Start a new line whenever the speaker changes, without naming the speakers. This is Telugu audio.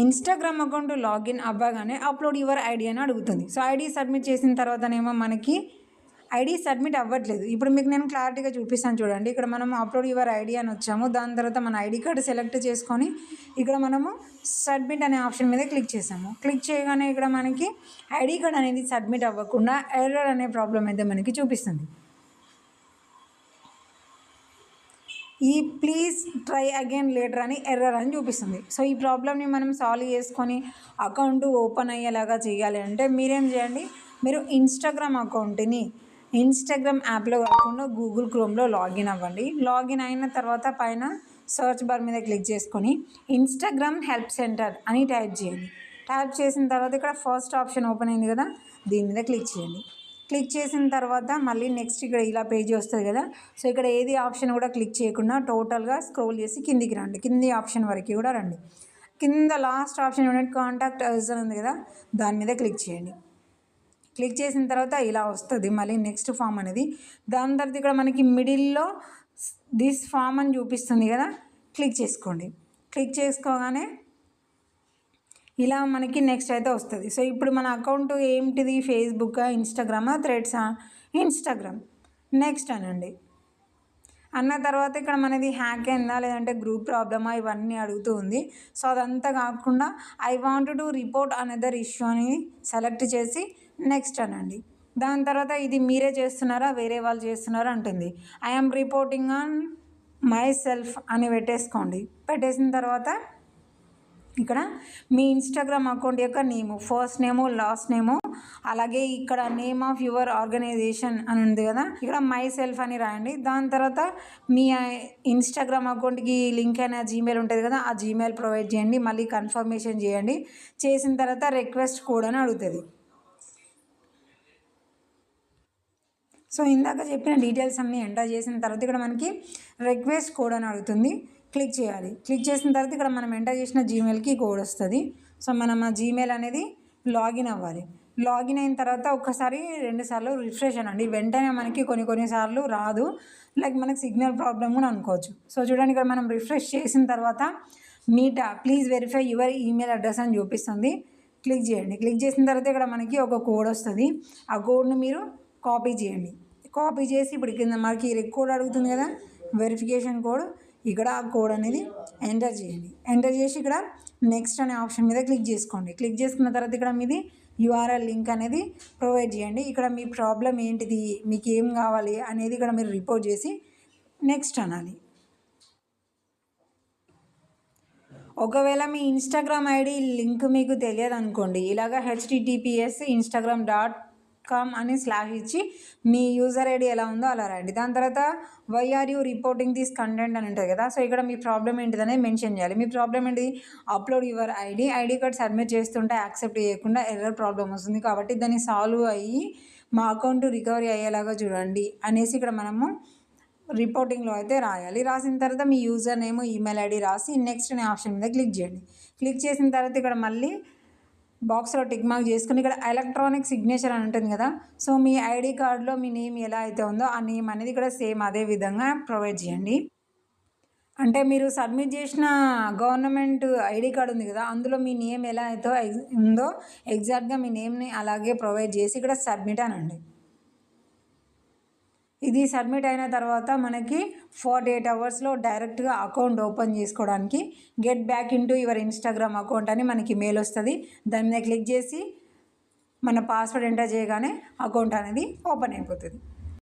ఇన్స్టాగ్రామ్ అకౌంట్ లాగిన్ అవ్వగానే అప్లోడ్ యువర్ ఐడి అని అడుగుతుంది. సో ఐడి సబ్మిట్ చేసిన తర్వాతనేమో మనకి ఐడి సబ్మిట్ అవ్వట్లేదు. ఇప్పుడు మీకు నేను క్లారిటీగా చూపిస్తాను చూడండి. ఇక్కడ మనం అప్లోడ్ యువర్ ఐడి అని వచ్చాము. దాని తర్వాత మన ఐడి కార్డు సెలెక్ట్ చేసుకొని ఇక్కడ మనము సబ్మిట్ అనే ఆప్షన్ మీద క్లిక్ చేసాము. క్లిక్ చేయగానే ఇక్కడ మనకి ఐడి కార్డ్ అనేది సబ్మిట్ అవ్వకుండా ఎర్రర్ అనే ప్రాబ్లం అయితే మనకి చూపిస్తుంది. ఈ ప్లీజ్ ట్రై అగైన్ లేటర్ అని ఎర్రర్ అని చూపిస్తుంది. సో ఈ ప్రాబ్లమ్ని మనం సాల్వ్ చేసుకొని అకౌంట్ ఓపెన్ అయ్యేలాగా చేయాలి అంటే మీరేం చేయండి, మీరు ఇన్స్టాగ్రామ్ అకౌంట్ని ఇన్స్టాగ్రామ్ యాప్లో కాకుండా గూగుల్ క్రోమ్లో లాగిన్ అవ్వండి. లాగిన్ అయిన తర్వాత పైన సర్చ్ బార్ మీద క్లిక్ చేసుకొని ఇన్స్టాగ్రామ్ హెల్ప్ సెంటర్ అని టైప్ చేయండి. టైప్ చేసిన తర్వాత ఇక్కడ ఫస్ట్ ఆప్షన్ ఓపెన్ అయింది కదా, దీని మీద క్లిక్ చేయండి. క్లిక్ చేసిన తర్వాత మళ్ళీ నెక్స్ట్ ఇక్కడ ఇలా పేజీ వస్తుంది కదా. సో ఇక్కడ ఏది ఆప్షన్ కూడా క్లిక్ చేయకుండా టోటల్గా స్క్రోల్ చేసి కిందికి రండి. కింది ఆప్షన్ వరకు కూడా రండి. కింద లాస్ట్ ఆప్షన్ కాంటాక్ట్ అస్ అని ఉంది కదా, దాని మీద క్లిక్ చేయండి. క్లిక్ చేసిన తర్వాత ఇలా వస్తుంది మళ్ళీ నెక్స్ట్ ఫామ్ అనేది. దాని తర్వాత ఇక్కడ మనకి మిడిల్లో దిస్ ఫామ్ అని చూపిస్తుంది కదా, క్లిక్ చేసుకోండి. క్లిక్ చేసుకోగానే ఇలా మనకి నెక్స్ట్ అయితే వస్తుంది. సో ఇప్పుడు మన అకౌంట్ ఏంటిది, ఫేస్బుక్, ఇన్స్టాగ్రామా, థ్రెడ్సా? ఇన్స్టాగ్రామ్. నెక్స్ట్ అనండి. అన్న తర్వాత ఇక్కడ మనది హ్యాక్ అయిందా లేదంటే గ్రూప్ ప్రాబ్లమా ఇవన్నీ అడుగుతూ ఉంది. సో అదంతా కాకుండా I want to report another issue అని సెలెక్ట్ చేసి నెక్స్ట్ అనండి. దాని తర్వాత ఇది మీరే చేస్తున్నారా వేరే వాళ్ళు చేస్తున్నారా అంటుంది. I'm reporting on my self అని పెట్టేసుకోండి. పెట్టేసిన తర్వాత ఇక్కడ మీ ఇన్స్టాగ్రామ్ అకౌంట్ యొక్క నేము, ఫస్ట్ నేము, లాస్ట్ నేము, అలాగే ఇక్కడ నేమ్ ఆఫ్ యువర్ ఆర్గనైజేషన్ అని ఉంది కదా, ఇక్కడ మై సెల్ఫ్ అని రాయండి. దాని తర్వాత మీ ఇన్స్టాగ్రామ్ అకౌంట్కి లింక్ అయిన జీమెయిల్ ఉంటుంది కదా, ఆ జీమెయిల్ ప్రొవైడ్ చేయండి. మళ్ళీ కన్ఫర్మేషన్ చేయండి. చేసిన తర్వాత రిక్వెస్ట్ కోడ్ అని అడుగుతుంది. సో ఇందాక చెప్పిన డీటెయిల్స్ అన్నీ ఎంటర్ చేసిన తర్వాత ఇక్కడ మనకి రిక్వెస్ట్ కోడ్ అని అడుగుతుంది. క్లిక్ చేయాలి. క్లిక్ చేసిన తర్వాత ఇక్కడ మనం ఎంటర్ చేసిన జీమెయిల్కి కోడ్ వస్తుంది. సో మనం ఆ జీమెయిల్ అనేది లాగిన్ అవ్వాలి. లాగిన్ అయిన తర్వాత ఒక్కసారి 2 సార్లు రిఫ్రెష్ అనండి. వెంటనే మనకి కొన్నిసార్లు రాదు, లైక్ మనకి సిగ్నల్ ప్రాబ్లం కూడా అనుకోవచ్చు. సో చూడండి, ఇక్కడ మనం రిఫ్రెష్ చేసిన తర్వాత మీటా please verify your email address అని చూపిస్తుంది. క్లిక్ చేయండి. క్లిక్ చేసిన తర్వాత ఇక్కడ మనకి ఒక కోడ్ వస్తుంది. ఆ కోడ్ని మీరు కాపీ చేయండి. కాపీ చేసి ఇప్పుడు కింద మనకి కోడ్ అడుగుతుంది కదా, వెరిఫికేషన్ కోడ్, ఇక్కడ ఆ కోడ్ అనేది ఎంటర్ చేయండి. ఎంటర్ చేసి ఇక్కడ నెక్స్ట్ అనే ఆప్షన్ మీద క్లిక్ చేసుకోండి. క్లిక్ చేసుకున్న తర్వాత ఇక్కడ మీది యూఆర్ఎల్ లింక్ అనేది ప్రొవైడ్ చేయండి. ఇక్కడ మీ ప్రాబ్లం ఏంటిది, మీకు ఏం కావాలి అనేది ఇక్కడ మీరు రిపోర్ట్ చేసి నెక్స్ట్ అనాలి. ఒకవేళ మీ ఇన్స్టాగ్రామ్ ఐడి లింక్ మీకు తెలియదు అనుకోండి, ఇలాగ https instagram.com అని స్లాష్ ఇచ్చి మీ యూజర్ ఐడి ఎలా ఉందో అలా రాయండి. దాని తర్వాత why are you reporting this content అని ఉంటుంది కదా. సో ఇక్కడ మీ ప్రాబ్లం ఏంటిదనేది మెన్షన్ చేయాలి. మీ ప్రాబ్లం ఏంటి, upload your ID card submit చేస్తుంటే యాక్సెప్ట్ చేయకుండా ఎర్రర్ ప్రాబ్లం వస్తుంది, కాబట్టి దాన్ని సాల్వ్ అయ్యి మా అకౌంట్ రికవరీ అయ్యేలాగా చూడండి అనేసి ఇక్కడ మనము రిపోర్టింగ్లో అయితే రాయాలి. రాసిన తర్వాత మీ యూజర్ నేమ్, ఈమెయిల్ ఐడి రాసి నెక్స్ట్ అనే ఆప్షన్ మీద క్లిక్ చేయండి. క్లిక్ చేసిన తర్వాత ఇక్కడ మళ్ళీ బాక్స్లో టిక్ మార్క్ చేసుకుని ఇక్కడ ఎలక్ట్రానిక్ సిగ్నేచర్ అని ఉంటుంది కదా. సో మీ ఐడి కార్డులో మీ నేమ్ ఎలా అయితే ఉందో ఆ నేమ్ అనేది ఇక్కడ సేమ్ అదే విధంగా ప్రొవైడ్ చేయండి. అంటే మీరు సబ్మిట్ చేసిన గవర్నమెంట్ ఐడి కార్డు ఉంది కదా, అందులో మీ నేమ్ ఎలా అయితే ఉందో ఎగ్జాక్ట్గా మీ నేమ్ని అలాగే ప్రొవైడ్ చేసి ఇక్కడ సబ్మిట్ అనండి. ఇది సబ్మిట్ అయిన తర్వాత మనకి 48 అవర్స్లో డైరెక్ట్గా అకౌంట్ ఓపెన్ చేసుకోవడానికి get back into your Instagram account అని మనకి మెయిల్ వస్తుంది. దాని మీద క్లిక్ చేసి మన పాస్వర్డ్ ఎంటర్ చేయగానే అకౌంట్ అనేది ఓపెన్ అయిపోతుంది.